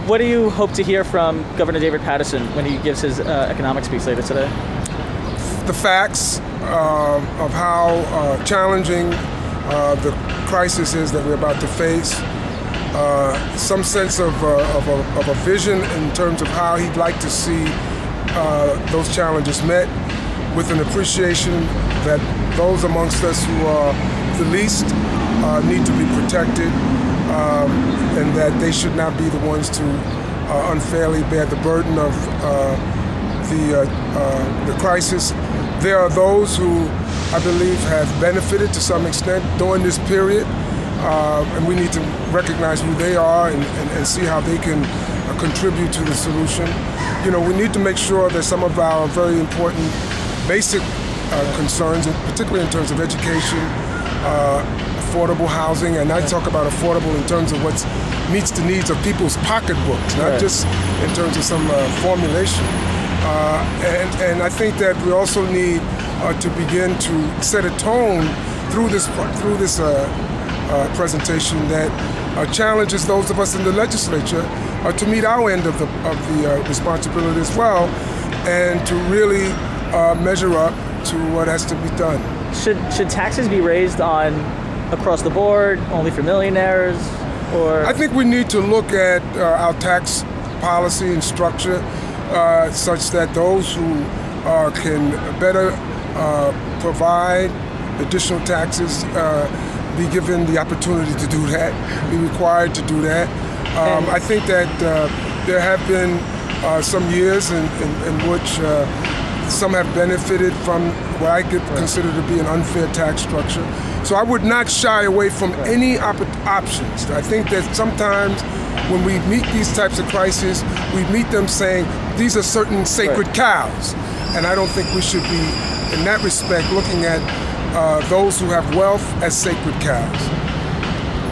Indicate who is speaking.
Speaker 1: What do you hope to hear from Governor David Paterson when he gives his economic speech later today?
Speaker 2: The facts of how challenging the crisis is that we're about to face. Some sense of a vision in terms of how he'd like to see those challenges met, with an appreciation that those amongst us who are the least need to be protected, and that they should not be the ones to unfairly bear the burden of the crisis. There are those who I believe have benefited to some extent during this period, and we need to recognize who they are and see how they can contribute to the solution. You know, we need to make sure that some of our very important basic concerns, particularly in terms of education, affordable housing, and I talk about affordable in terms of what meets the needs of people's pocketbooks, not just in terms of some formulation. And I think that we also need to begin to set a tone through this presentation that challenges those of us in the legislature to meet our end of the responsibility as well, and to really measure up to what has to be done.
Speaker 1: Should taxes be raised on across the board, only for millionaires, or? I
Speaker 2: think we need to look at our tax policy and structure such that those who can better provide additional taxes be given the opportunity to do that, be required to do that. I think that there have been some years in which some have benefited from what I could consider to be an unfair tax structure. So I would not shy away from any options. I think that sometimes when we meet these types of crises, we meet them saying these are certain sacred cows. And I don't think we should be, in that respect, looking at those who have wealth as sacred cows.